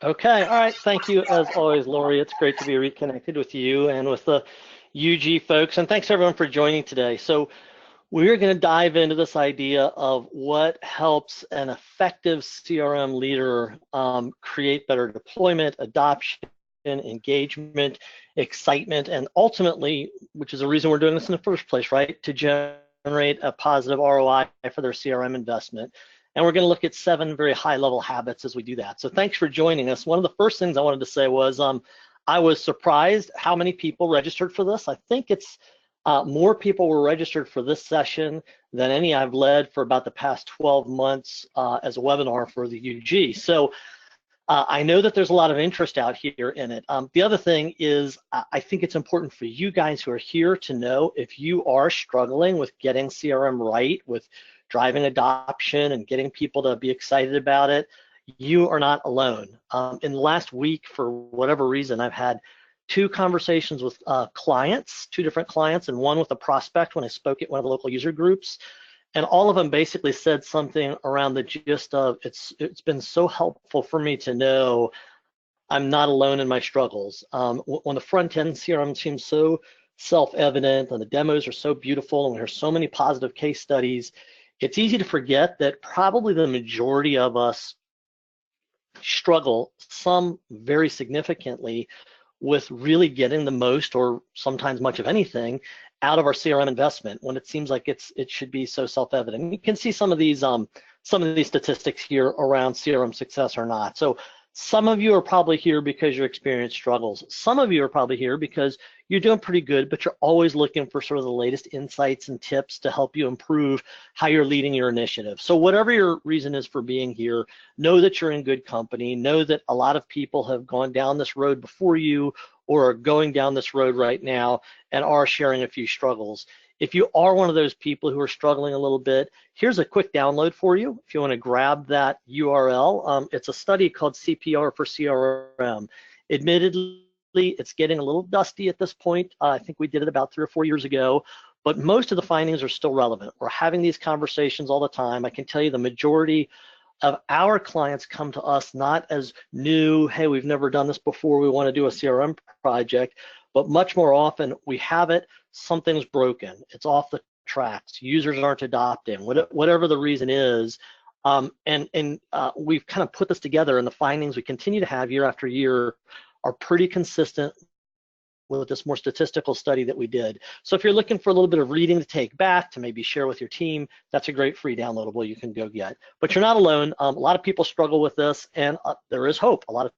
Okay, all right. Thank you as always, Lori. It's great to be reconnected with you and with the UG folks. And thanks everyone for joining today. So we're going to dive into this idea of what helps an effective CRM leader create better deployment, adoption, engagement, excitement, and ultimately, which is the reason we're doing this in the first place, right, to generate a positive ROI for their CRM investment. And we're going to look at 7 very high-level habits as we do that. So thanks for joining us. One of the first things I wanted to say was I was surprised how many people registered for this. I think it's more people were registered for this session than any I've led for about the past 12 months as a webinar for the UG. So I know that there's a lot of interest out here in it. The other thing is I think it's important for you guys who are here to know if you are struggling with getting CRM right, with driving adoption and getting people to be excited about it, you are not alone. In the last week, for whatever reason, I've had 2 conversations with clients, 2 different clients, and one with a prospect when I spoke at one of the local user groups. And all of them basically said something around the gist of, it's been so helpful for me to know I'm not alone in my struggles. When the front end CRM seems so self-evident and the demos are so beautiful and we hear so many positive case studies, it's easy to forget that probably the majority of us struggle, some very significantly, with really getting the most or sometimes much of anything out of our CRM investment when it seems like it should be so self-evident. You can see some of these statistics here around CRM success or not. So some of you are probably here because you experience struggles. Some of you are probably here because you're doing pretty good, but you're always looking for sort of the latest insights and tips to help you improve how you're leading your initiative. So whatever your reason is for being here, know that you're in good company. Know that a lot of people have gone down this road before you or are going down this road right now and are sharing a few struggles. If you are one of those people who are struggling a little bit, here's a quick download for you. If you want to grab that URL, it's a study called CPR for CRM. Admittedly, it's getting a little dusty at this point. I think we did it about 3 or 4 years ago, but most of the findings are still relevant. We're having these conversations all the time. I can tell you the majority of our clients come to us not as new, hey, we've never done this before, we want to do a CRM project, but much more often we have it, something's broken, it's off the tracks, users aren't adopting, whatever the reason is. We've kind of put this together, and the findings we continue to have year after year are pretty consistent with this more statistical study that we did. So if you're looking for a little bit of reading to take back, to maybe share with your team, that's a great free downloadable you can go get. But you're not alone. A lot of people struggle with this, and there is hope. A lot of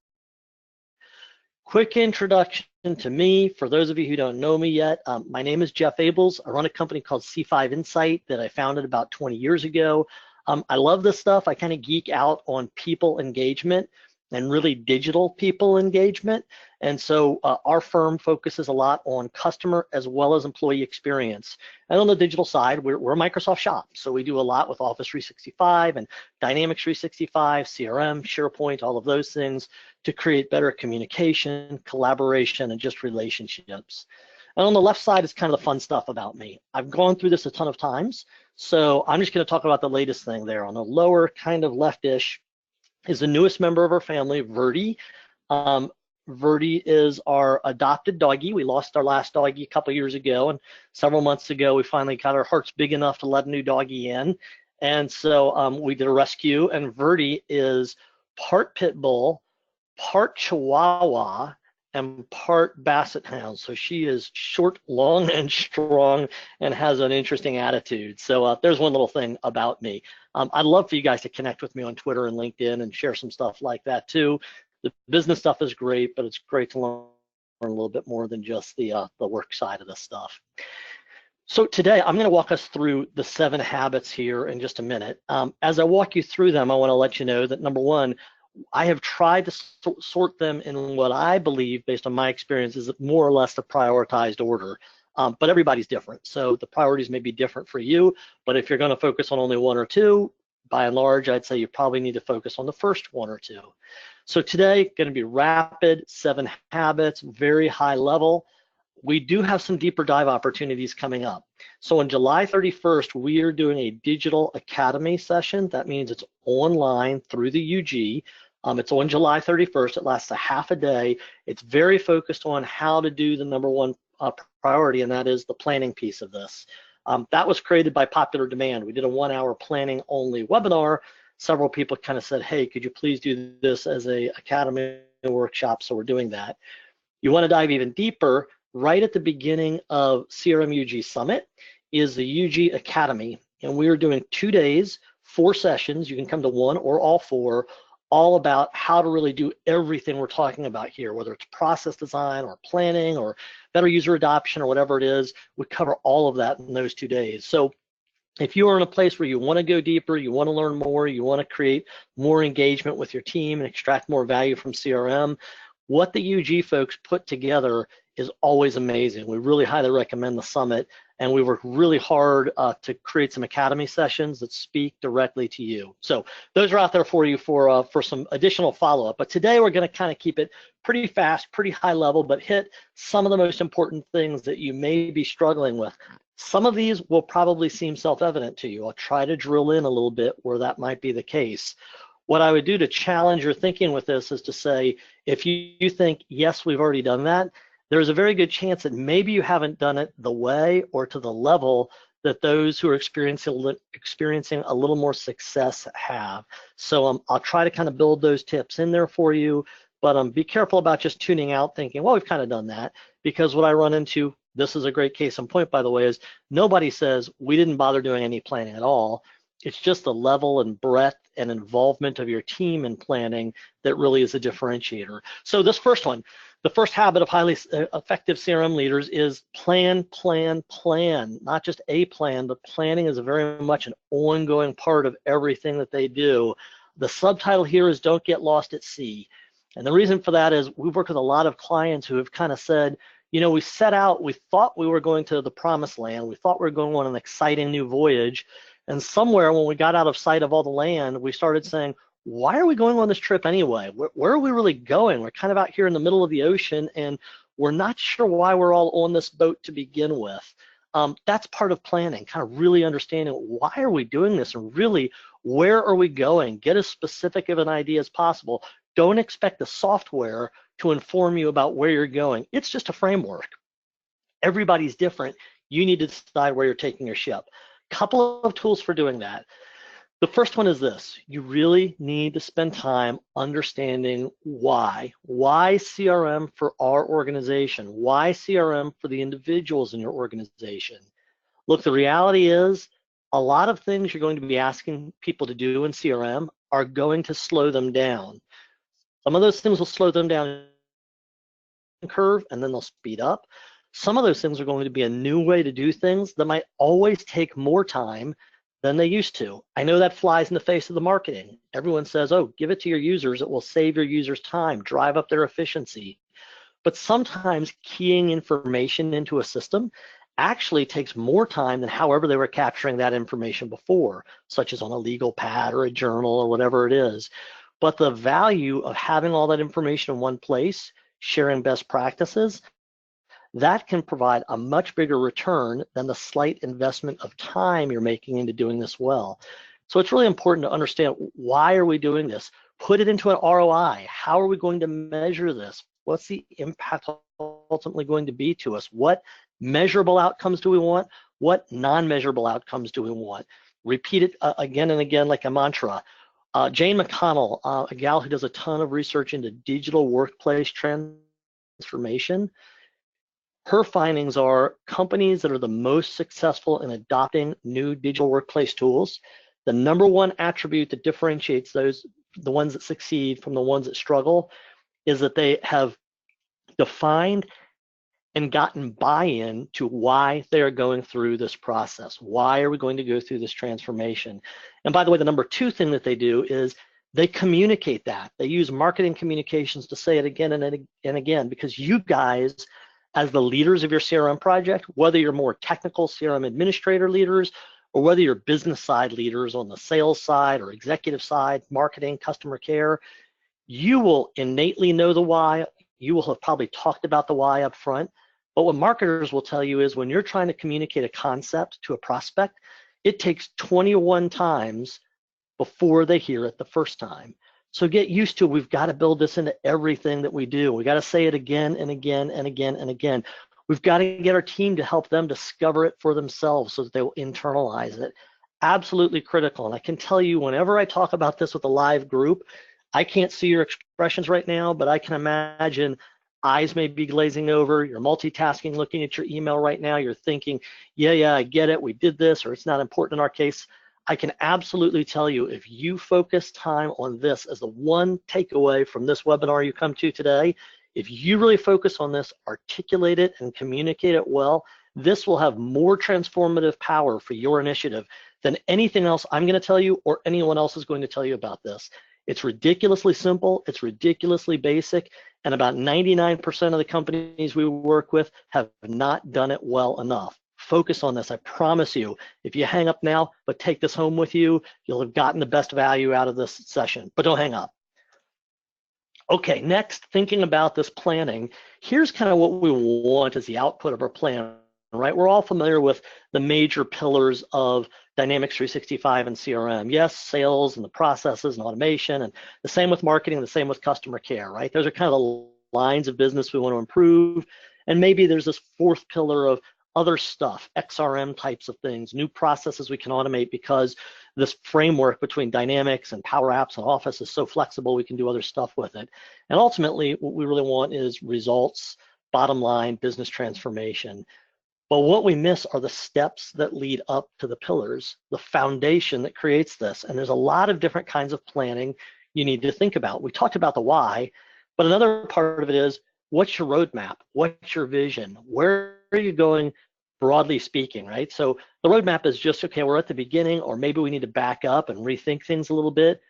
quick introduction to me. For those of you who don't know me yet, my name is Jeff Abels. I run a company called C5 Insight that I founded about 20 years ago. I love this stuff. I kind of geek out on people engagement and really digital people engagement. And so our firm focuses a lot on customer as well as employee experience. And on the digital side, we're a Microsoft shop. So we do a lot with Office 365 and Dynamics 365, CRM, SharePoint, all of those things to create better communication, collaboration, and just relationships. And on the left side is kind of the fun stuff about me. I've gone through this a ton of times, so I'm just going to talk about the latest thing there. On the lower kind of leftish is the newest member of our family, Verdi. Verdi is our adopted doggie. We lost our last doggie a couple years ago, and several months ago, we finally got our hearts big enough to let a new doggie in. And so we did a rescue, and Verdi is part pit bull, part Chihuahua, and part Basset Hound. So she is short, long, and strong, and has an interesting attitude. So there's one little thing about me. I'd love for you guys to connect with me on Twitter and LinkedIn and share some stuff like that too. The business stuff is great, but it's great to learn a little bit more than just the work side of this stuff. So today I'm going to walk us through the 7 habits here in just a minute. As I walk you through them, I want to let you know that number one, I have tried to sort them in what I believe, based on my experience, is more or less the prioritized order. But everybody's different, so the priorities may be different for you. But if you're going to focus on only 1 or 2, by and large, I'd say you probably need to focus on the first 1 or 2. So today, going to be rapid, 7 habits, very high level. We do have some deeper dive opportunities coming up. So on July 31st, we are doing a digital academy session. That means it's online through the UG. It's on July 31st. It lasts a half a day. It's very focused on how to do the number one priority, and that is the planning piece of this. That was created by popular demand. We did a 1-hour planning only webinar. Several people kind of said, hey, could you please do this as a academy workshop? So we're doing that. You want to dive even deeper, right at the beginning of CRM UG Summit is the UG Academy. And we are doing 2 days, 4 sessions. You can come to one or all 4, all about how to really do everything we're talking about here, whether it's process design or planning or better user adoption or whatever it is. We cover all of that in those 2 days. So if you are in a place where you want to go deeper, you want to learn more, you want to create more engagement with your team and extract more value from CRM, what the UG folks put together is always amazing. We really highly recommend the summit, and we work really hard to create some academy sessions that speak directly to you. So those are out there for you for some additional follow-up. But today we're going to kind of keep it pretty fast, pretty high level, but hit some of the most important things that you may be struggling with. Some of these will probably seem self-evident to you. I'll try to drill in a little bit where that might be the case. What I would do to challenge your thinking with this is to say, if you think, yes, we've already done that, there's a very good chance that maybe you haven't done it the way or to the level that those who are experiencing a little more success have. So I'll try to kind of build those tips in there for you, but be careful about just tuning out thinking, well, we've kind of done that, because what I run into, this is a great case in point, by the way, is nobody says we didn't bother doing any planning at all. It's just the level and breadth and involvement of your team in planning that really is a differentiator. So this first one, the first habit of highly effective CRM leaders is plan, plan, plan. Not just a plan, but planning is very much an ongoing part of everything that they do. The subtitle here is don't get lost at sea. And the reason for that is we've worked with a lot of clients who have kind of said, you know, we set out, we thought we were going to the promised land. We thought we were going on an exciting new voyage. And somewhere when we got out of sight of all the land, we started saying, why are we going on this trip anyway? Where are we really going? We're kind of out here in the middle of the ocean, and we're not sure why we're all on this boat to begin with. That's part of planning, kind of really understanding why are we doing this, and really where are we going? Get as specific of an idea as possible. Don't expect the software to inform you about where you're going. It's just a framework. Everybody's different. You need to decide where you're taking your ship. Couple of tools for doing that. The first one is this. You really need to spend time understanding why. Why CRM for our organization? Why CRM for the individuals in your organization? Look, the reality is a lot of things you're going to be asking people to do in CRM are going to slow them down. Some of those things will slow them down curve, and then they'll speed up. Some of those things are going to be a new way to do things that might always take more time than they used to. I know that flies in the face of the marketing. Everyone says, oh, give it to your users. It will save your users time, drive up their efficiency. But sometimes keying information into a system actually takes more time than however they were capturing that information before, such as on a legal pad or a journal or whatever it is. But the value of having all that information in one place, sharing best practices, that can provide a much bigger return than the slight investment of time you're making into doing this well. So it's really important to understand, why are we doing this? Put it into an ROI. How are we going to measure this? What's the impact ultimately going to be to us? What measurable outcomes do we want? What non-measurable outcomes do we want? Repeat it again and again like a mantra. Jane McConnell, a gal who does a ton of research into digital workplace transformation, her findings are companies that are the most successful in adopting new digital workplace tools, the number one attribute that differentiates those, the ones that succeed from the ones that struggle, is that they have defined and gotten buy-in to why they are going through this process. Why are we going to go through this transformation? And by the way, the number two thing that they do is they communicate that. They use marketing communications to say it again and again, because you guys, as the leaders of your CRM project, whether you're more technical CRM administrator leaders, or whether you're business side leaders on the sales side or executive side, marketing, customer care, you will innately know the why. You will have probably talked about the why up front. But what marketers will tell you is when you're trying to communicate a concept to a prospect, it takes 21 times before they hear it the first time. So get used to, we've got to build this into everything that we do. We got to say it again and again and again and again. We've got to get our team to help them discover it for themselves so that they will internalize it. Absolutely critical. And I can tell you, whenever I talk about this with a live group, I can't see your expressions right now, but I can imagine eyes may be glazing over, you're multitasking, looking at your email right now, you're thinking, yeah, I get it, we did this, or it's not important in our case. I can absolutely tell you, if you focus time on this as the one takeaway from this webinar you come to today, if you really focus on this, articulate it and communicate it well, this will have more transformative power for your initiative than anything else I'm going to tell you or anyone else is going to tell you about this. It's ridiculously simple, it's ridiculously basic, and about 99% of the companies we work with have not done it well enough. Focus on this, I promise you. If you hang up now, but take this home with you, you'll have gotten the best value out of this session, but don't hang up. Okay, next, thinking about this planning, here's kind of what we want as the output of our plan, right? We're all familiar with the major pillars of Dynamics 365 and CRM. Yes, sales and the processes and automation, and the same with marketing, the same with customer care, right? Those are kind of the lines of business we want to improve. And maybe there's this fourth pillar of other stuff, XRM types of things, new processes we can automate because this framework between Dynamics and Power Apps and Office is so flexible we can do other stuff with it. And ultimately, what we really want is results, bottom line, business transformation. But what we miss are the steps that lead up to the pillars, the foundation that creates this. And there's a lot of different kinds of planning you need to think about. We talked about the why, but another part of it is, what's your roadmap? What's your vision? Where are you going, broadly speaking, right? So the roadmap is just, okay, we're at the beginning, or maybe we need to back up and rethink things a little bit.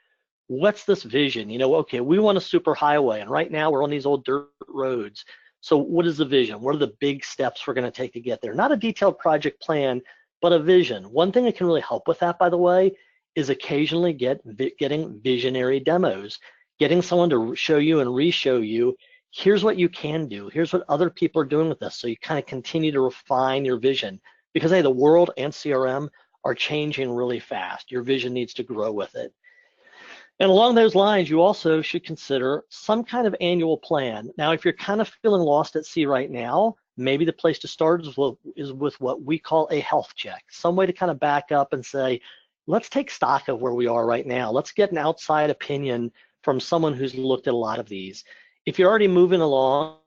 What's this vision? You know, okay, we want a super highway, and right now we're on these old dirt roads. So what is the vision? What are the big steps we're going to take to get there? Not a detailed project plan, but a vision. One thing that can really help with that, by the way, is occasionally getting visionary demos, getting someone to show you and re-show you, here's what you can do, here's what other people are doing with this, so you kind of continue to refine your vision. Because hey, the world and CRM are changing really fast. Your vision needs to grow with it. And along those lines, you also should consider some kind of annual plan. Now, if you're kind of feeling lost at sea right now, maybe the place to start is with what we call a health check, some way to kind of back up and say, let's take stock of where we are right now. Let's get an outside opinion from someone who's looked at a lot of these. If you're already moving along,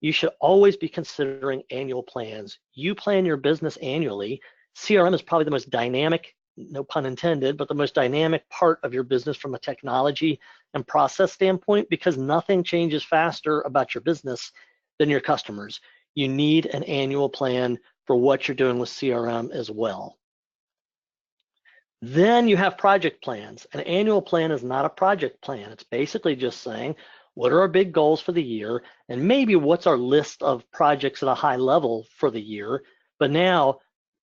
you should always be considering annual plans. You plan your business annually. CRM is probably the most dynamic, no pun intended, but the most dynamic part of your business from a technology and process standpoint, because nothing changes faster about your business than your customers. You need an annual plan for what you're doing with CRM as well. Then you have project plans. An annual plan is not a project plan. It's basically just saying, what are our big goals for the year? And maybe what's our list of projects at a high level for the year? But now,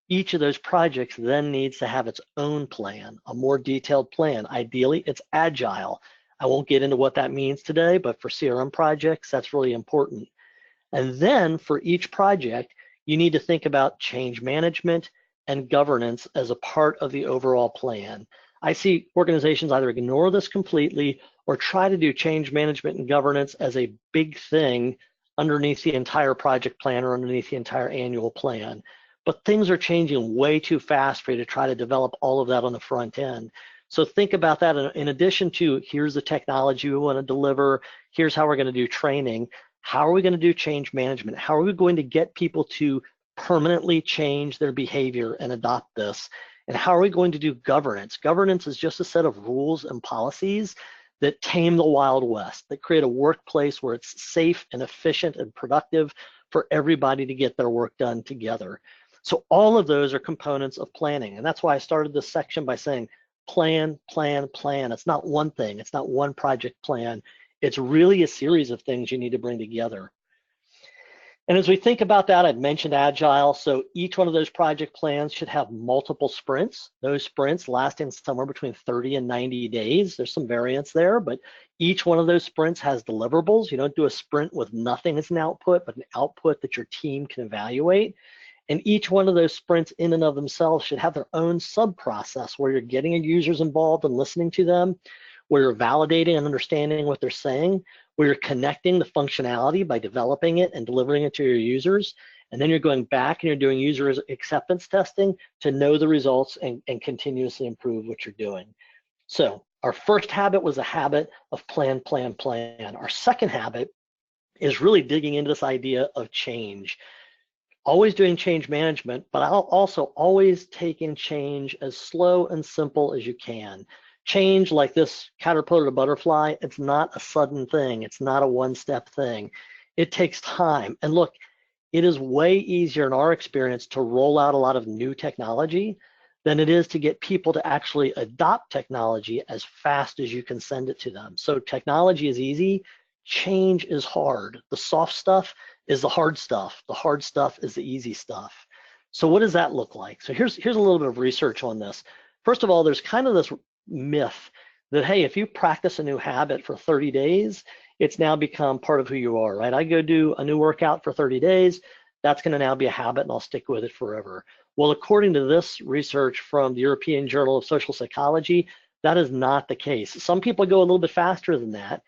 each of those projects then needs to have its own plan, a more detailed plan. Ideally, it's agile. I won't get into what that means today, but for CRM projects, that's really important. And then for each project, you need to think about change management and governance as a part of the overall plan. I see organizations either ignore this completely or try to do change management and governance as a big thing underneath the entire project plan or underneath the entire annual plan. But things are changing way too fast for you to try to develop all of that on the front end. So think about that in addition to, here's the technology we want to deliver, here's how we're going to do training, how are we going to do change management? How are we going to get people to permanently change their behavior and adopt this? And how are we going to do governance? Governance is just a set of rules and policies that tame the Wild West, that create a workplace where it's safe and efficient and productive for everybody to get their work done together. So all of those are components of planning. And that's why I started this section by saying, plan, plan, plan. It's not one thing. It's not one project plan. It's really a series of things you need to bring together. And as we think about that, I'd mentioned Agile. So each one of those project plans should have multiple sprints. Those sprints lasting somewhere between 30 and 90 days. There's some variance there, but each one of those sprints has deliverables. You don't do a sprint with nothing as an output, but an output that your team can evaluate. And each one of those sprints in and of themselves should have their own sub-process where you're getting your users involved and listening to them, where you're validating and understanding what they're saying, where you're connecting the functionality by developing it and delivering it to your users, and then you're going back and you're doing user acceptance testing to know the results and continuously improve what you're doing. So our first habit was a habit of plan, plan, plan. Our second habit is really digging into this idea of change. Always doing change management, but I'll also always taking change as slow and simple as you can. Change, like this caterpillar to butterfly, it's not a sudden thing. It's not a one-step thing. It takes time. And look, it is way easier in our experience to roll out a lot of new technology than it is to get people to actually adopt technology as fast as you can send it to them. So technology is easy, change is hard. The soft stuff is the hard stuff. The hard stuff is the easy stuff. So what does that look like? So here's a little bit of research on this. First of all, there's kind of this myth that, hey, if you practice a new habit for 30 days, it's now become part of who you are, right? I go do a new workout for 30 days, that's gonna now be a habit and I'll stick with it forever. Well, according to this research from the European Journal of Social Psychology, that is not the case. Some people go a little bit faster than that.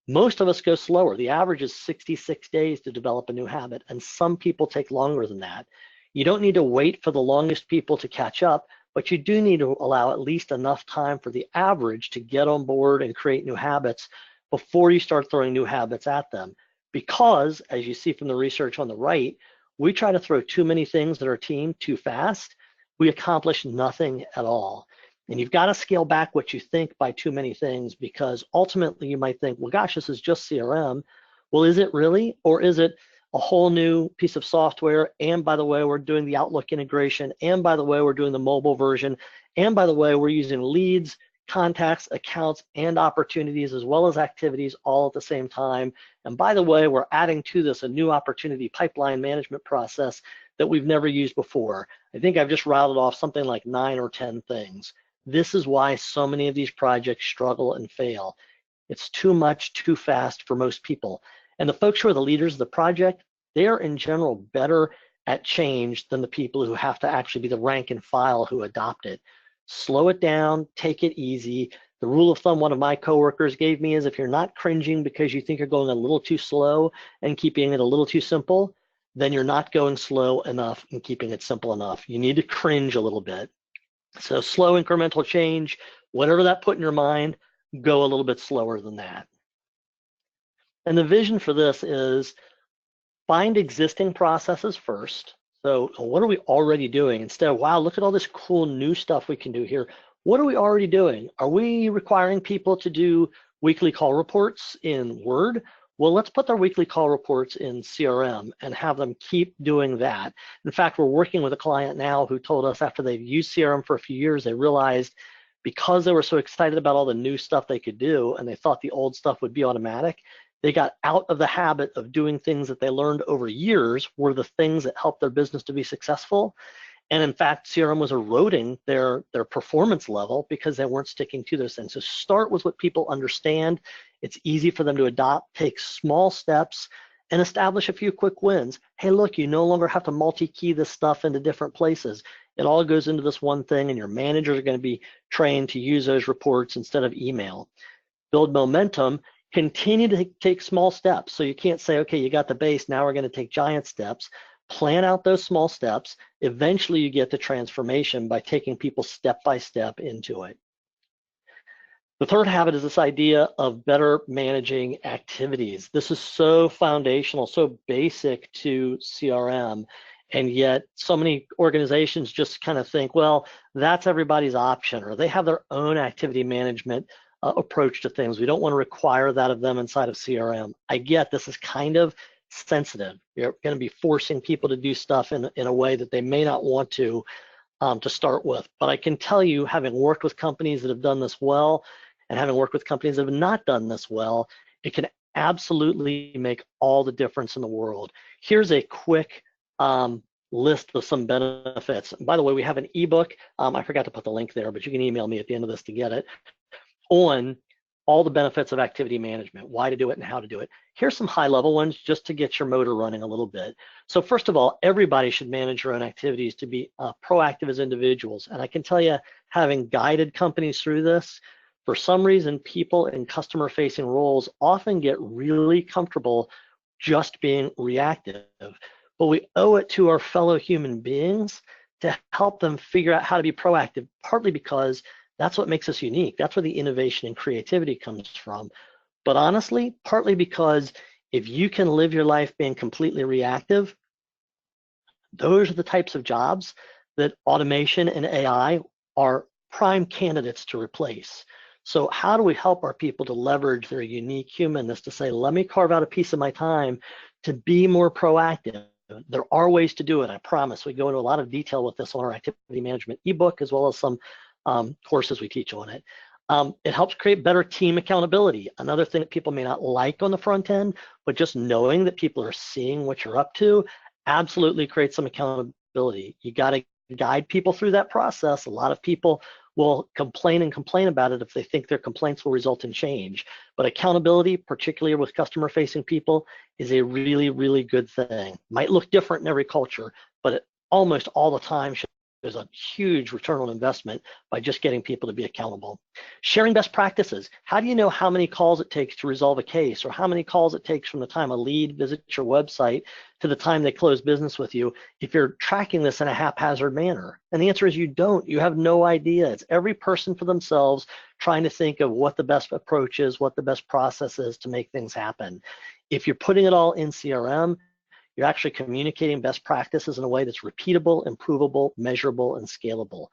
Most of us go slower. The average is 66 days to develop a new habit, and some people take longer than that. You don't need to wait for the longest people to catch up, but you do need to allow at least enough time for the average to get on board and create new habits before you start throwing new habits at them. Because, as you see from the research on the right, we try to throw too many things at our team too fast, we accomplish nothing at all. And you've got to scale back what you think by too many things, because ultimately you might think, well, gosh, this is just CRM. Well, is it really? Or is it a whole new piece of software? And by the way, we're doing the Outlook integration. And by the way, we're doing the mobile version. And by the way, we're using leads, contacts, accounts, and opportunities, as well as activities all at the same time. And by the way, we're adding to this a new opportunity pipeline management process that we've never used before. I think I've just routed off something like 9 or 10 things. This is why so many of these projects struggle and fail. It's too much, too fast for most people. And the folks who are the leaders of the project, they are in general better at change than the people who have to actually be the rank and file who adopt it. Slow it down, take it easy. The rule of thumb one of my coworkers gave me is, if you're not cringing because you think you're going a little too slow and keeping it a little too simple, then you're not going slow enough and keeping it simple enough. You need to cringe a little bit. So slow incremental change, whatever that put in your mind, go a little bit slower than that. And the vision for this is find existing processes first. So what are we already doing? Instead of, wow, look at all this cool new stuff we can do here. What are we already doing? Are we requiring people to do weekly call reports in Word? Well, let's put their weekly call reports in CRM and have them keep doing that. In fact, we're working with a client now who told us after they've used CRM for a few years, they realized because they were so excited about all the new stuff they could do and they thought the old stuff would be automatic, they got out of the habit of doing things that they learned over years were the things that helped their business to be successful. And in fact, CRM was eroding their performance level because they weren't sticking to those things. So start with what people understand. It's easy for them to adopt, take small steps, and establish a few quick wins. Hey, look, you no longer have to multi-key this stuff into different places. It all goes into this one thing, and your managers are going to be trained to use those reports instead of email. Build momentum. Continue to take small steps. So you can't say, okay, you got the base, now we're going to take giant steps. Plan out those small steps. Eventually you get the transformation by taking people step by step into it. The third habit is this idea of better managing activities. This is so foundational, so basic to CRM, and yet so many organizations just kind of think, well, that's everybody's option, or they have their own activity management approach to things. We don't want to require that of them inside of CRM. I get this is kind of sensitive. You're going to be forcing people to do stuff in a way that they may not want to start with. But I can tell you, having worked with companies that have done this well and having worked with companies that have not done this well, it can absolutely make all the difference in the world. Here's a quick list of some benefits. And by the way, we have an ebook. I forgot to put the link there, but you can email me at the end of this to get it, on all the benefits of activity management, why to do it and how to do it. Here's some high-level ones just to get your motor running a little bit. So first of all, everybody should manage their own activities to be proactive as individuals. And I can tell you, having guided companies through this, For some reason, people in customer-facing roles often get really comfortable just being reactive, but we owe it to our fellow human beings to help them figure out how to be proactive, partly because that's what makes us unique. That's where the innovation and creativity comes from. But honestly, partly because if you can live your life being completely reactive, those are the types of jobs that automation and AI are prime candidates to replace. So how do we help our people to leverage their unique humanness to say, let me carve out a piece of my time to be more proactive? There are ways to do it, I promise. We go into a lot of detail with this on our activity management ebook, as well as some courses we teach on it. It helps create better team accountability. Another thing that people may not like on the front end, but just knowing that people are seeing what you're up to absolutely creates some accountability. You got to guide people through that process. A lot of people will complain about it if they think their complaints will result in change. But accountability, particularly with customer-facing people, is a really, really good thing. Might look different in every culture, but it almost all the time there's a huge return on investment by just getting people to be accountable. Sharing best practices. How do you know how many calls it takes to resolve a case, or how many calls it takes from the time a lead visits your website to the time they close business with you if you're tracking this in a haphazard manner? And the answer is you don't. You have no idea. It's every person for themselves trying to think of what the best approach is, what the best process is to make things happen. If you're putting it all in CRM, you're actually communicating best practices in a way that's repeatable, improvable, measurable, and scalable.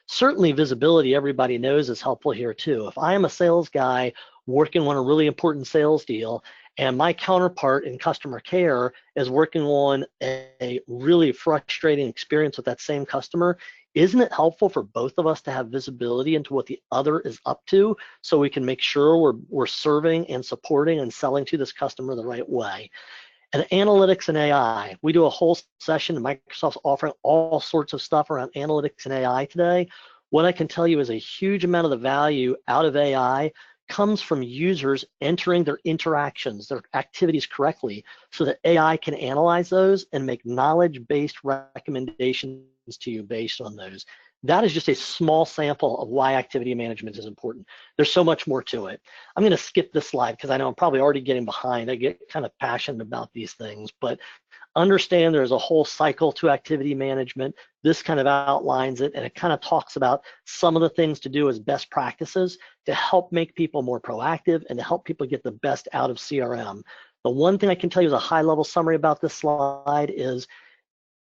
Certainly visibility, everybody knows, is helpful here too. If I am a sales guy working on a really important sales deal and my counterpart in customer care is working on a really frustrating experience with that same customer, isn't it helpful for both of us to have visibility into what the other is up to so we can make sure we're serving and supporting and selling to this customer the right way? And analytics and AI, we do a whole session, and Microsoft's offering all sorts of stuff around analytics and AI today. What I can tell you is a huge amount of the value out of AI comes from users entering their interactions, their activities correctly, so that AI can analyze those and make knowledge-based recommendations to you based on those. That is just a small sample of why activity management is important. There's so much more to it. I'm going to skip this slide because I know I'm probably already getting behind. I get kind of passionate about these things, but understand there's a whole cycle to activity management. This kind of outlines it, and it kind of talks about some of the things to do as best practices to help make people more proactive and to help people get the best out of CRM. The one thing I can tell you as a high-level summary about this slide is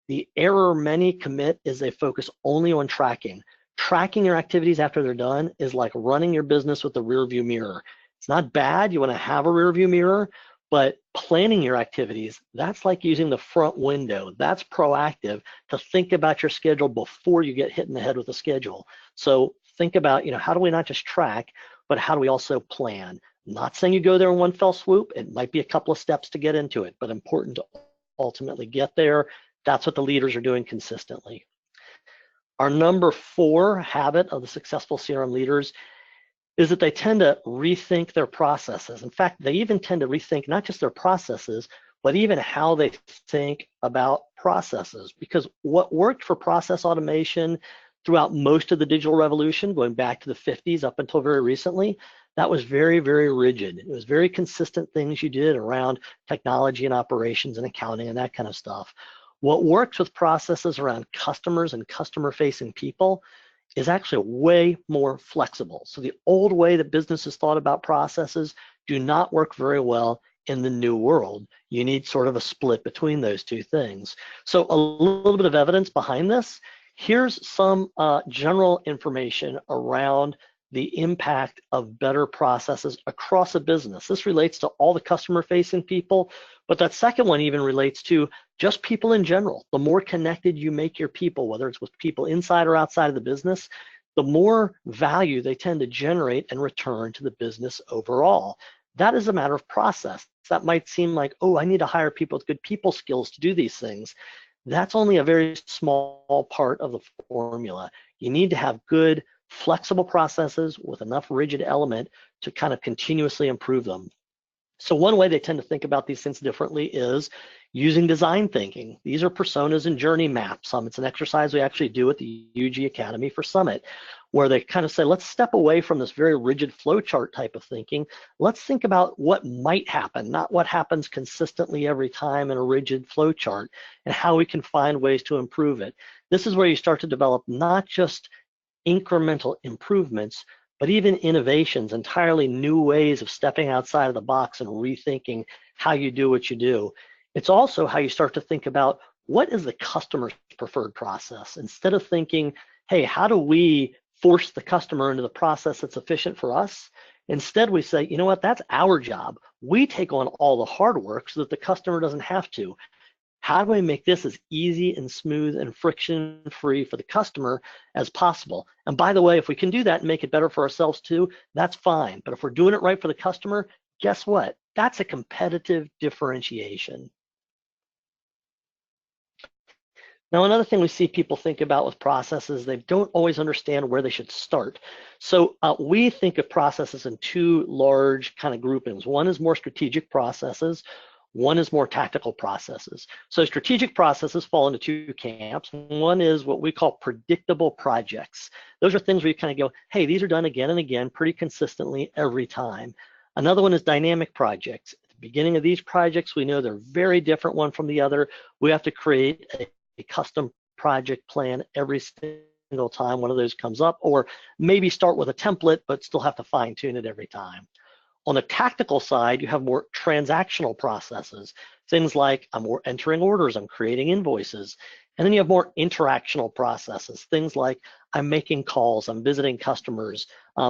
the error many commit is they focus only on tracking. Tracking your activities after they're done is like running your business with a rear view mirror. It's not bad, you want to have a rear view mirror, but planning your activities, that's like using the front window. That's proactive to think about your schedule before you get hit in the head with a schedule. So think about, how do we not just track, but how do we also plan? I'm not saying you go there in one fell swoop. It might be a couple of steps to get into it, but important to ultimately get there. That's what the leaders are doing consistently. Our number 4 habit of the successful CRM leaders is that they tend to rethink their processes. In fact, they even tend to rethink not just their processes, but even how they think about processes. Because what worked for process automation throughout most of the digital revolution, going back to the 50s up until very recently, that was very, very rigid. It was very consistent things you did around technology and operations and accounting and that kind of stuff. What works with processes around customers and customer-facing people is actually way more flexible. So the old way that businesses thought about processes do not work very well in the new world. You need sort of a split between those two things. So a little bit of evidence behind this. Here's some general information around the impact of better processes across a business. This relates to all the customer-facing people, but that second one even relates to just people in general. The more connected you make your people, whether it's with people inside or outside of the business, the more value they tend to generate and return to the business overall. That is a matter of process. That might seem like, oh, I need to hire people with good people skills to do these things. That's only a very small part of the formula. You need to have good, flexible processes with enough rigid element to kind of continuously improve them. So one way they tend to think about these things differently is using design thinking. These are personas and journey maps. It's an exercise we actually do at the UG Academy for Summit, where they kind of say, let's step away from this very rigid flowchart type of thinking. Let's think about what might happen, not what happens consistently every time in a rigid flowchart, and how we can find ways to improve it. This is where you start to develop not just incremental improvements, but even innovations, entirely new ways of stepping outside of the box and rethinking how you do what you do. It's also how you start to think about what is the customer's preferred process. Instead of thinking, hey, how do we force the customer into the process that's efficient for us? Instead, we say, you know what, that's our job. We take on all the hard work so that the customer doesn't have to. How do I make this as easy and smooth and friction-free for the customer as possible? And by the way, if we can do that and make it better for ourselves too, that's fine. But if we're doing it right for the customer, guess what? That's a competitive differentiation. Now, another thing we see people think about with processes, they don't always understand where they should start. So we think of processes in two large kind of groupings. One is more strategic processes. One is more tactical processes. So strategic processes fall into two camps. One is what we call predictable projects. Those are things where you kind of go, hey, these are done again and again pretty consistently every time. Another one is dynamic projects. At the beginning of these projects, we know they're very different one from the other. We have to create a custom project plan every single time one of those comes up, or maybe start with a template, but still have to fine tune it every time. On the tactical side, you have more transactional processes, things like I'm entering orders, I'm creating invoices. And then you have more interactional processes, things like I'm making calls, I'm visiting customers.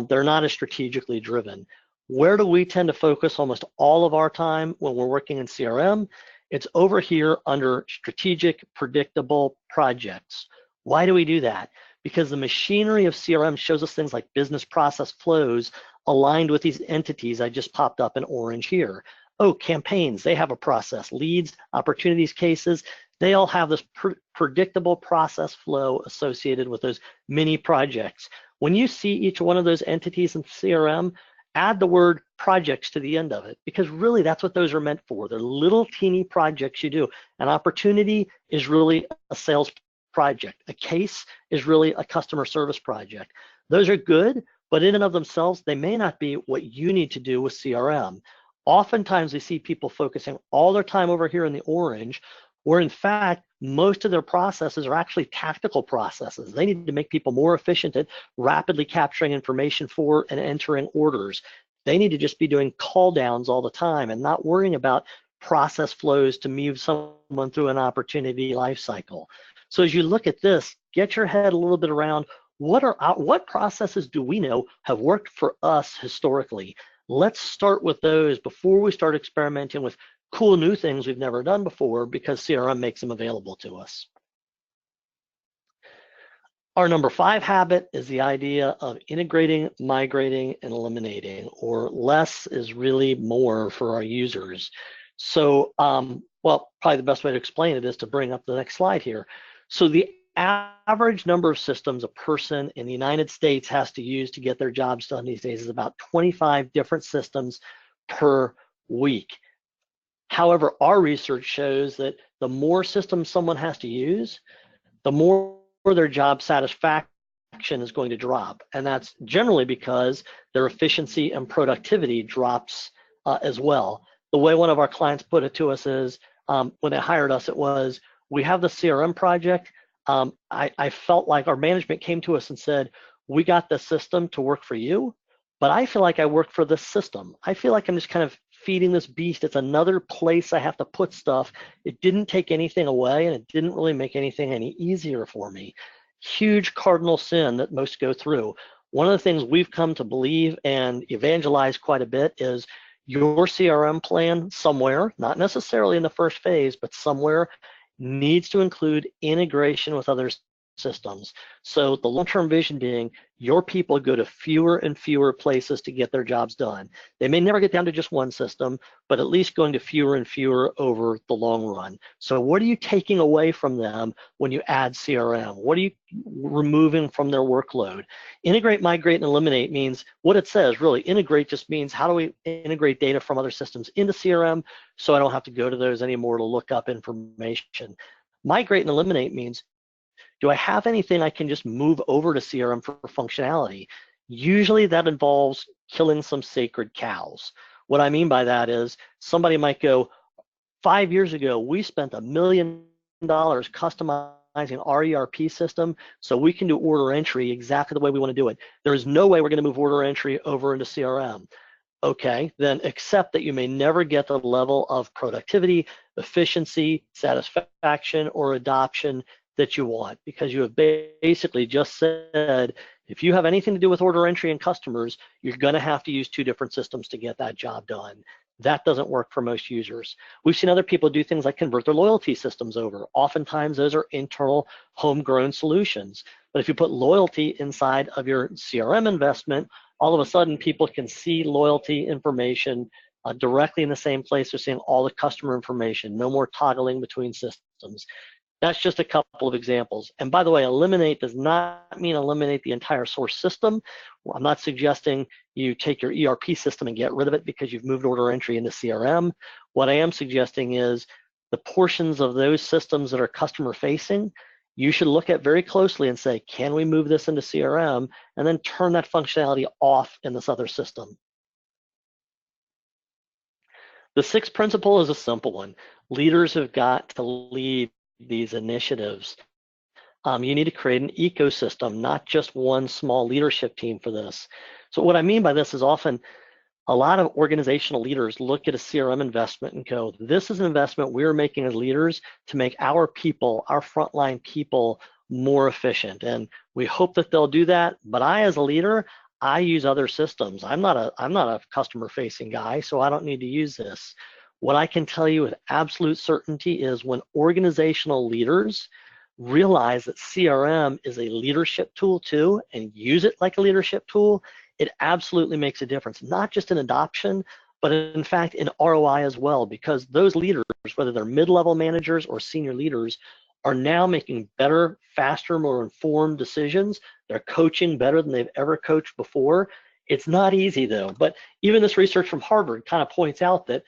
They're not as strategically driven. Where do we tend to focus almost all of our time when we're working in CRM? It's over here under strategic, predictable projects. Why do we do that? Because the machinery of CRM shows us things like business process flows aligned with these entities I just popped up in orange here. Oh, campaigns, they have a process. Leads, opportunities, cases, they all have this predictable process flow associated with those mini projects. When you see each one of those entities in CRM, add the word projects to the end of it, because really that's what those are meant for. They're little teeny projects you do. An opportunity is really a sales project. A case is really a customer service project. Those are good, but in and of themselves, they may not be what you need to do with CRM. Oftentimes, we see people focusing all their time over here in the orange, where in fact, most of their processes are actually tactical processes. They need to make people more efficient at rapidly capturing information for and entering orders. They need to just be doing call downs all the time and not worrying about process flows to move someone through an opportunity lifecycle. So as you look at this, get your head a little bit around what processes do we know have worked for us historically? Let's start with those before we start experimenting with cool new things we've never done before, because CRM makes them available to us. Our number 5 habit is the idea of integrating, migrating, and eliminating, or less is really more for our users. So, well, probably the best way to explain it is to bring up the next slide here. So the average number of systems a person in the United States has to use to get their jobs done these days is about 25 different systems per week. However, our research shows that the more systems someone has to use, the more their job satisfaction is going to drop. And that's generally because their efficiency and productivity drops as well. The way one of our clients put it to us is, when they hired us, it was, we have the CRM project. I felt like our management came to us and said, we got the system to work for you, but I feel like I work for this system. I feel like I'm just kind of feeding this beast. It's another place I have to put stuff. It didn't take anything away, and it didn't really make anything any easier for me. Huge cardinal sin that most go through. One of the things we've come to believe and evangelize quite a bit is your CRM plan somewhere, not necessarily in the first phase, but somewhere, needs to include integration with other systems. So the long-term vision being your people go to fewer and fewer places to get their jobs done. They may never get down to just one system, but at least going to fewer and fewer over the long run. So what are you taking away from them when you add CRM? What are you removing from their workload? Integrate, migrate, and eliminate means what it says really. Integrate just means how do we integrate data from other systems into CRM so I don't have to go to those anymore to look up information. Migrate and eliminate means, do I have anything I can just move over to CRM for functionality? Usually that involves killing some sacred cows. What I mean by that is somebody might go, 5 years ago, we spent $1 million customizing our ERP system so we can do order entry exactly the way we want to do it. There is no way we're going to move order entry over into CRM. Okay, then accept that you may never get the level of productivity, efficiency, satisfaction, or adoption that you want, because you have basically just said, if you have anything to do with order entry and customers, you're going to have to use 2 different systems to get that job done. That doesn't work for most users. We've seen other people do things like convert their loyalty systems over. Oftentimes those are internal homegrown solutions. But if you put loyalty inside of your CRM investment, all of a sudden people can see loyalty information directly in the same place. They're seeing all the customer information, no more toggling between systems. That's just a couple of examples. And by the way, eliminate does not mean eliminate the entire source system. Well, I'm not suggesting you take your ERP system and get rid of it because you've moved order entry into CRM. What I am suggesting is the portions of those systems that are customer facing, you should look at very closely and say, can we move this into CRM, and then turn that functionality off in this other system. The 6th principle is a simple one. Leaders have got to lead these initiatives. You need to create an ecosystem, not just one small leadership team for this. So what I mean by this is often a lot of organizational leaders look at a CRM investment and go, this is an investment we're making as leaders to make our people, our frontline people, more efficient. And we hope that they'll do that. But I, as a leader, I use other systems. I'm not a customer facing guy, so I don't need to use this. What I can tell you with absolute certainty is when organizational leaders realize that CRM is a leadership tool too and use it like a leadership tool, it absolutely makes a difference, not just in adoption, but in fact in ROI as well, because those leaders, whether they're mid-level managers or senior leaders, are now making better, faster, more informed decisions. They're coaching better than they've ever coached before. It's not easy though, but even this research from Harvard kind of points out that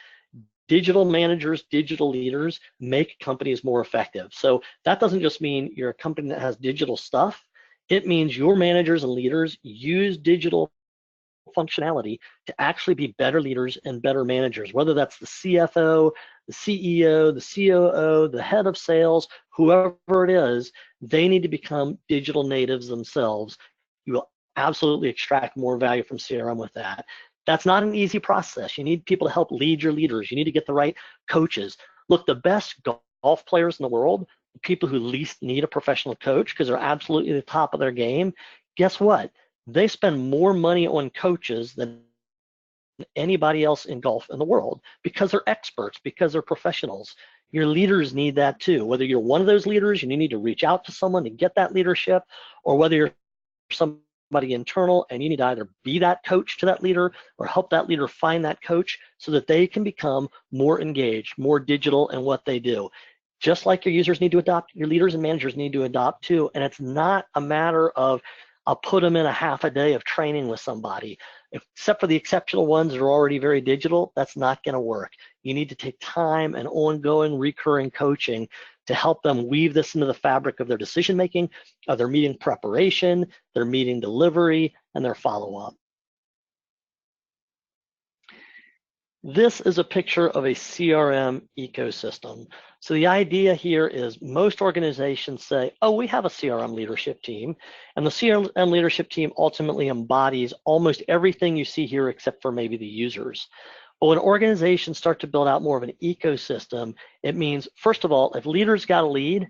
digital managers, digital leaders make companies more effective. So that doesn't just mean you're a company that has digital stuff. It means your managers and leaders use digital functionality to actually be better leaders and better managers, whether that's the CFO, the CEO, the COO, the head of sales, whoever it is, they need to become digital natives themselves. You will absolutely extract more value from CRM with that. That's not an easy process. You need people to help lead your leaders. You need to get the right coaches. Look, the best golf players in the world, the people who least need a professional coach because they're absolutely the top of their game, guess what? They spend more money on coaches than anybody else in golf in the world because they're experts, because they're professionals. Your leaders need that too. Whether you're one of those leaders and you need to reach out to someone to get that leadership, or whether you're somebody internal and you need to either be that coach to that leader or help that leader find that coach so that they can become more engaged, more digital in what they do. Just like your users need to adopt, your leaders and managers need to adopt too. And it's not a matter of, I'll put them in a half a day of training with somebody. Except for the exceptional ones that are already very digital, that's not going to work. You need to take time and ongoing recurring coaching to help them weave this into the fabric of their decision making, of their meeting preparation, their meeting delivery, and their follow-up. This is a picture of a CRM ecosystem. So the idea here is most organizations say, oh, we have a CRM leadership team, and the CRM leadership team ultimately embodies almost everything you see here except for maybe the users. But when organizations start to build out more of an ecosystem, it means, first of all, if leaders got to lead,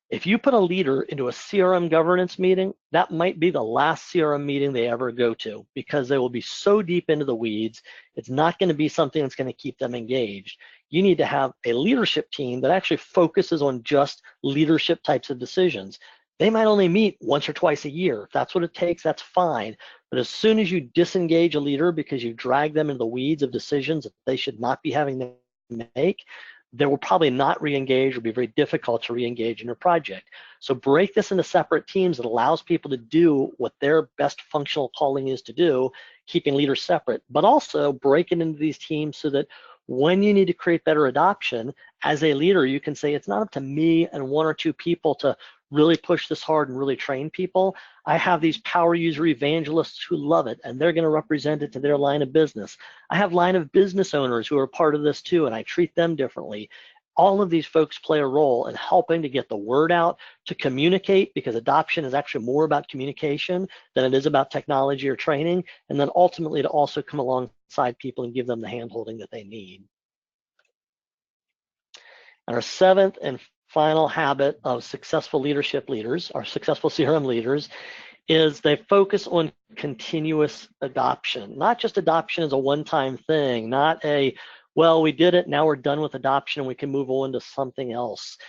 if you put a leader into a CRM governance meeting, that might be the last CRM meeting they ever go to because they will be so deep into the weeds. It's not going to be something that's going to keep them engaged. You need to have a leadership team that actually focuses on just leadership types of decisions. They might only meet once or twice a year. If that's what it takes, that's fine. But as soon as you disengage a leader because you drag them into the weeds of decisions that they should not be having to make, they will probably not re-engage or be very difficult to re-engage in your project. So break this into separate teams that allows people to do what their best functional calling is to do, keeping leaders separate, but also break it into these teams so that when you need to create better adoption, as a leader, you can say, it's not up to me and one or two people to really push this hard and really train people. I have these power user evangelists who love it, and they're going to represent it to their line of business. I have line of business owners who are part of this too, and I treat them differently. All of these folks play a role in helping to get the word out, to communicate, because adoption is actually more about communication than it is about technology or training, and then ultimately to also come alongside people and give them the hand-holding that they need. And our seventh and final habit of successful leadership leaders, our successful CRM leaders, is they focus on continuous adoption. Not just adoption as a one-time thing, not a, well, we did it, now we're done with adoption and we can move on to something else.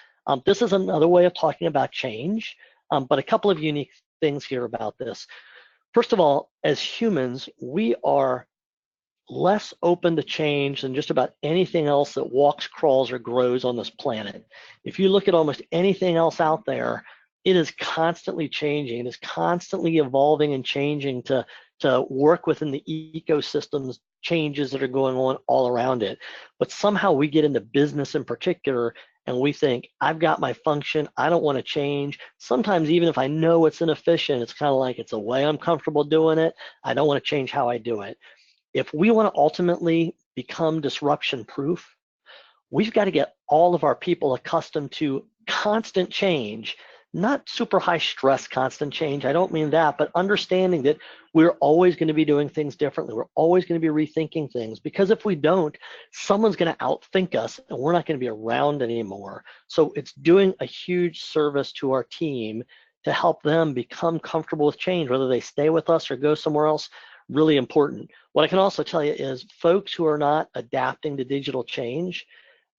This is another way of talking about change, but a couple of unique things here about this. First of all, as humans, we are less open to change than just about anything else that walks, crawls, or grows on this planet. If you look at almost anything else out there, it is constantly changing. It is constantly evolving and changing to work within the ecosystems changes that are going on all around it. But somehow we get into business in particular and we think, I've got my function, I don't want to change. Sometimes even if I know it's inefficient, it's kind of like it's the way I'm comfortable doing it. I don't want to change how I do it. If we want to ultimately become disruption proof, we've got to get all of our people accustomed to constant change, not super high stress constant change. I don't mean that, but understanding that we're always going to be doing things differently. We're always going to be rethinking things, because if we don't, someone's going to outthink us and we're not going to be around anymore. So it's doing a huge service to our team to help them become comfortable with change, whether they stay with us or go somewhere else. Really important. What I can also tell you is folks who are not adapting to digital change,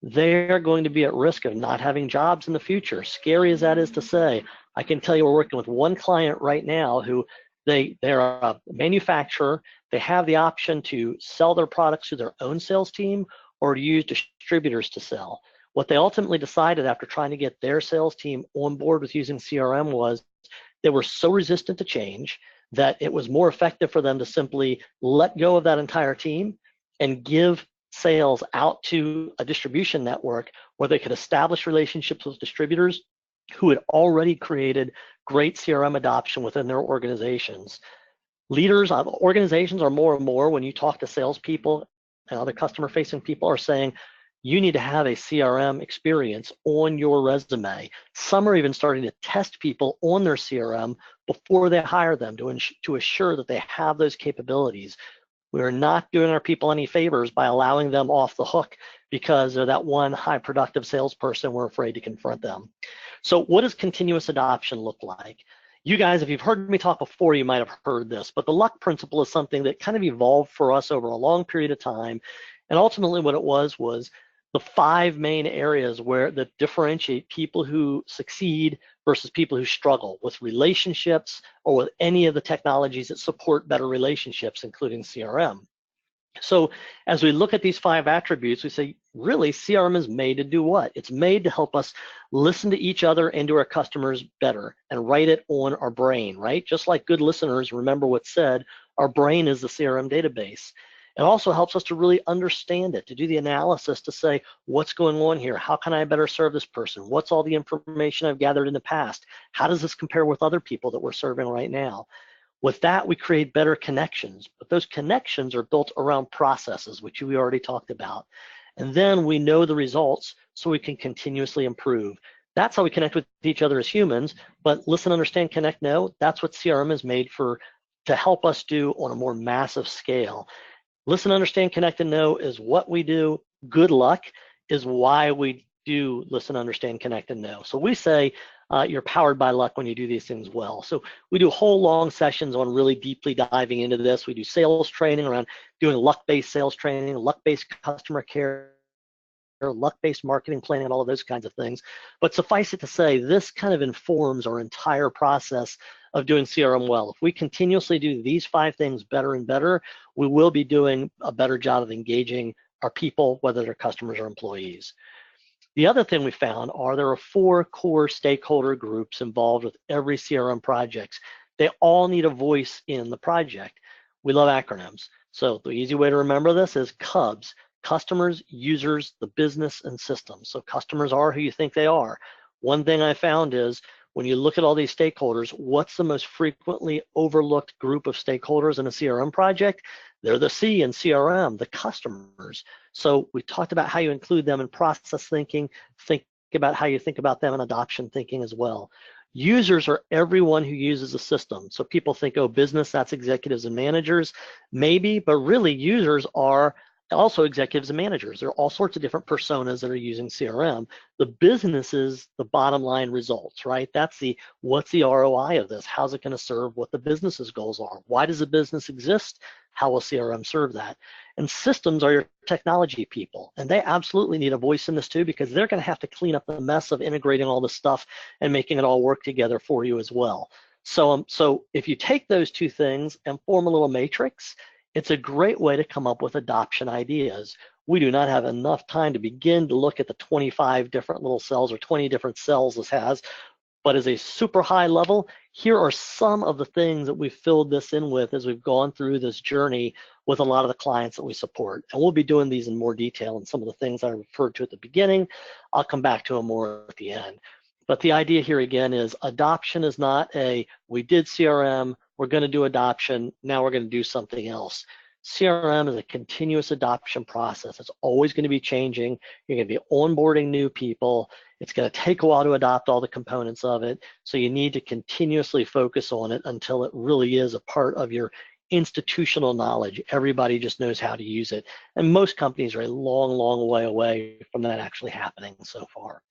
they're going to be at risk of not having jobs in the future. Scary as that is to say, I can tell you we're working with one client right now who they're a manufacturer. They have the option to sell their products to their own sales team or to use distributors to sell. What they ultimately decided after trying to get their sales team on board with using CRM was they were so resistant to change that it was more effective for them to simply let go of that entire team and give sales out to a distribution network where they could establish relationships with distributors who had already created great CRM adoption within their organizations. Leaders of organizations are more and more, when you talk to salespeople and other customer-facing people, are saying, you need to have a CRM experience on your resume. Some are even starting to test people on their CRM before they hire them to assure that they have those capabilities. We're not doing our people any favors by allowing them off the hook because they're that one high productive salesperson we're afraid to confront them. So what does continuous adoption look like? You guys, if you've heard me talk before, you might have heard this, but the luck principle is something that kind of evolved for us over a long period of time. And ultimately what it was the 5 main areas that differentiate people who succeed versus people who struggle with relationships or with any of the technologies that support better relationships, including CRM. So as we look at these 5 attributes, we say, really, CRM is made to do what? It's made to help us listen to each other and to our customers better and write it on our brain, right? Just like good listeners remember what's said, our brain is the CRM database. It also helps us to really understand it, to do the analysis, to say, what's going on here? How can I better serve this person? What's all the information I've gathered in the past? How does this compare with other people that we're serving right now? With that, we create better connections, but those connections are built around processes, which we already talked about. And then we know the results so we can continuously improve. That's how we connect with each other as humans, but listen, understand, connect, know, that's what CRM is made for, to help us do on a more massive scale. Listen, understand, connect, and know is what we do. Good luck is why we do listen, understand, connect, and know. So we say you're powered by luck when you do these things well. So we do whole long sessions on really deeply diving into this. We do sales training around doing luck-based sales training, luck-based customer care luck-based marketing planning, and all of those kinds of things. But suffice it to say, this kind of informs our entire process of doing CRM well. If we continuously do these 5 things better and better, we will be doing a better job of engaging our people, whether they're customers or employees. The other thing we found are there are 4 core stakeholder groups involved with every CRM project. They all need a voice in the project. We love acronyms. So the easy way to remember this is CUBS: customers, users, the business, and systems. So customers are who you think they are. One thing I found is when you look at all these stakeholders, what's the most frequently overlooked group of stakeholders in a CRM project? They're the C in CRM, the customers. So we talked about how you include them in process thinking. Think about how you think about them in adoption thinking as well. Users are everyone who uses the system. So people think, oh, business, that's executives and managers. Maybe, but really users are also executives and managers. There are all sorts of different personas that are using CRM. The business is the bottom line results, right? That's the, what's the ROI of this? How's it going to serve what the business's goals are? Why does a business exist? How will CRM serve that? And systems are your technology people, and they absolutely need a voice in this too, because they're going to have to clean up the mess of integrating all this stuff and making it all work together for you as well. So if you take those 2 things and form a little matrix, it's a great way to come up with adoption ideas. We do not have enough time to begin to look at the 25 different little cells or 20 different cells this has, but as a super high level, here are some of the things that we've filled this in with as we've gone through this journey with a lot of the clients that we support. And we'll be doing these in more detail, and some of the things I referred to at the beginning, I'll come back to them more at the end. But the idea here again is adoption is not a, we did CRM, we're going to do adoption, now we're going to do something else. CRM is a continuous adoption process. It's always going to be changing. You're going to be onboarding new people. It's going to take a while to adopt all the components of it. So you need to continuously focus on it until it really is a part of your institutional knowledge. Everybody just knows how to use it. And most companies are a long, long way away from that actually happening so far.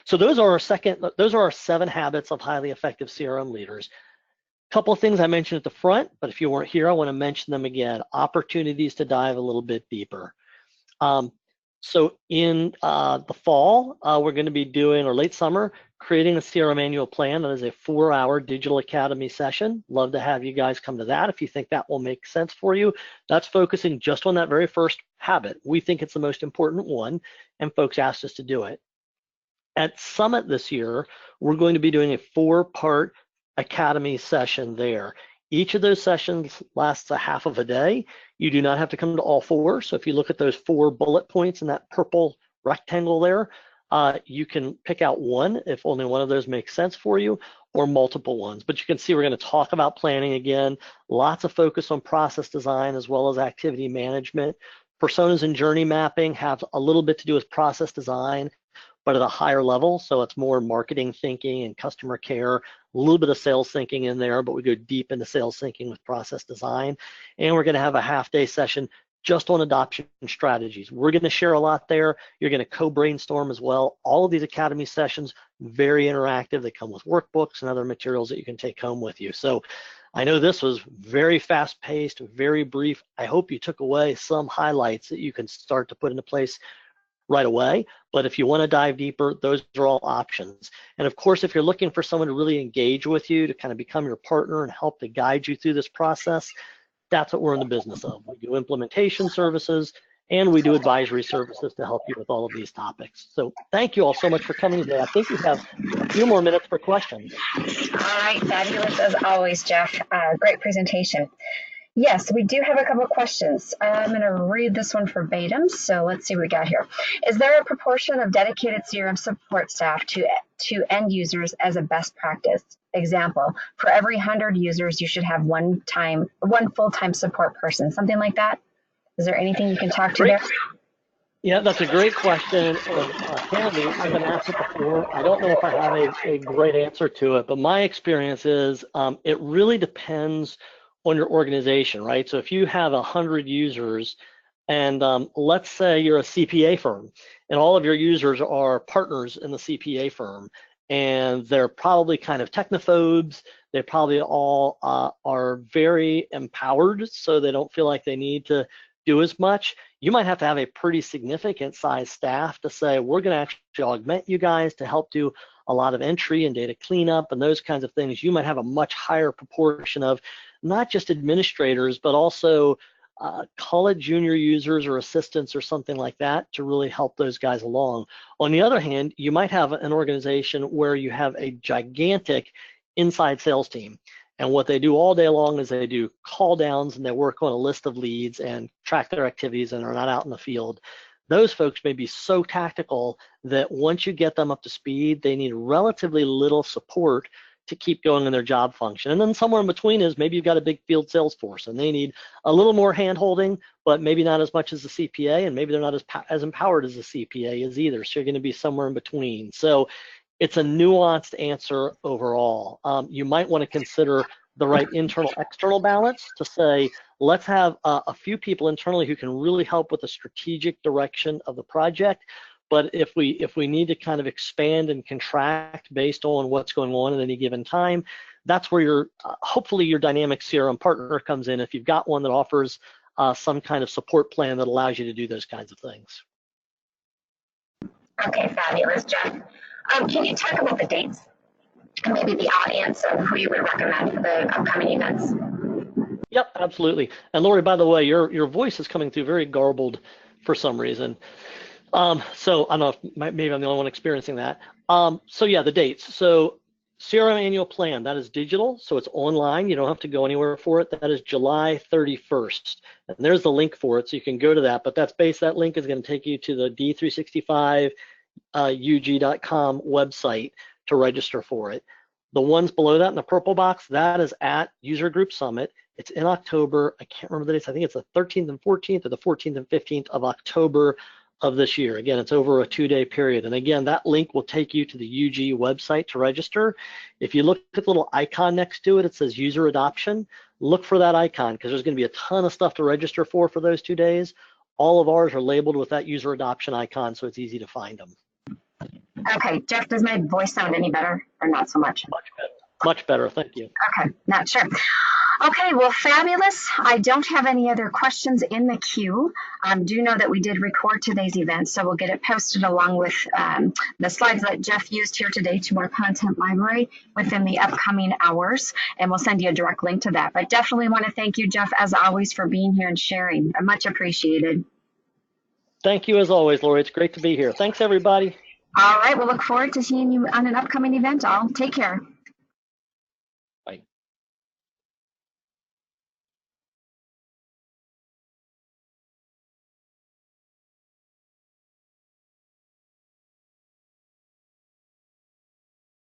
So those are our 7 habits of highly effective CRM leaders. Couple of things I mentioned at the front, but if you weren't here, I want to mention them again. Opportunities to dive a little bit deeper. So in the fall, we're going to be doing, or late summer, creating a CRM annual plan. That is a 4-hour digital academy session. Love to have you guys come to that if you think that will make sense for you. That's focusing just on that very first habit. We think it's the most important one, and folks asked us to do it. At Summit this year, we're going to be doing a 4-part academy session there. Each of those sessions lasts a half of a day. You do not have to come to all 4. So if you look at those 4 bullet points in that purple rectangle there, you can pick out one if only one of those makes sense for you, or multiple ones. But you can see we're going to talk about planning again, lots of focus on process design as well as activity management. Personas and journey mapping have a little bit to do with process design, but at a higher level. So it's more marketing thinking and customer care, a little bit of sales thinking in there, but we go deep into sales thinking with process design. And we're going to have a half-day session just on adoption strategies. We're going to share a lot there. You're going to co-brainstorm as well. All of these academy sessions, very interactive. They come with workbooks and other materials that you can take home with you. So I know this was very fast-paced, very brief. I hope you took away some highlights that you can start to put into place right away. But if you want to dive deeper, those are all options. And of course, if you're looking for someone to really engage with you, to kind of become your partner and help to guide you through this process, that's what we're in the business of. We do implementation services and we do advisory services to help you with all of these topics. So thank you all so much for coming today. I think we have a few more minutes for questions. All right, fabulous as always, Jeff. Great presentation. Yes, we do have a couple of questions. I'm going to read this one verbatim, so let's see what we got here. Is there a proportion of dedicated CRM support staff to end users as a best practice? Example, for every 100 users, you should have one full-time support person, something like that? Is there anything you can talk to there? Yeah, that's a great question. Candidly, I've been asked it before. I don't know if I have a great answer to it, but my experience is it really depends on your organization, right? So if you have 100 users and let's say you're a CPA firm and all of your users are partners in the CPA firm and they're probably kind of technophobes, they probably all are very empowered, so they don't feel like they need to do as much, you might have to have a pretty significant size staff to say, we're going to actually augment you guys to help do a lot of entry and data cleanup and those kinds of things. You might have a much higher proportion of not just administrators, but also call it junior users or assistants or something like that to really help those guys along. On the other hand, you might have an organization where you have a gigantic inside sales team. And what they do all day long is they do call downs and they work on a list of leads and track their activities and are not out in the field. Those folks may be so tactical that once you get them up to speed, they need relatively little support to keep going in their job function. And then somewhere in between is maybe you've got a big field sales force and they need a little more hand holding, but maybe not as much as the CPA, and maybe they're not as empowered as the CPA is either. So you're going to be somewhere in between. So it's a nuanced answer overall. You might want to consider the right internal-external balance to say, let's have a few people internally who can really help with the strategic direction of the project. But if we need to kind of expand and contract based on what's going on at any given time, that's where your hopefully your dynamic CRM partner comes in if you've got one that offers some kind of support plan that allows you to do those kinds of things. Okay, fabulous, Jeff. Can you talk about the dates and maybe the audience of who you would recommend for the upcoming events? Yep, absolutely. And Lori, by the way, your voice is coming through very garbled for some reason. So I don't know if maybe I'm the only one experiencing that. So yeah, the dates. So CRM annual plan, that is digital, so it's online. You don't have to go anywhere for it. That is July 31st. And there's the link for it, so you can go to that. But that link is going to take you to the D365UG.com website to register for it. The ones below that in the purple box, that is at User Group Summit. It's in October. I can't remember the dates. I think it's the 13th and 14th or the 14th and 15th of October of this year. Again, it's over a 2-day period. And again, that link will take you to the UG website to register. If you look at the little icon next to it, it says user adoption. Look for that icon because there's going to be a ton of stuff to register for those 2 days. All of ours are labeled with that user adoption icon, so it's easy to find them. Okay, Jeff, does my voice sound any better or not so much? Much better. Much better, thank you. Okay, not sure. Okay, well, fabulous. I don't have any other questions in the queue. Do know that we did record today's event, so we'll get it posted along with the slides that Jeff used here today to our content library within the upcoming hours, and we'll send you a direct link to that. But definitely want to thank you, Jeff, as always, for being here and sharing. Much appreciated. Thank you as always, Lori. It's great to be here. Thanks, everybody. All right, we'll look forward to seeing you on an upcoming event. All take care.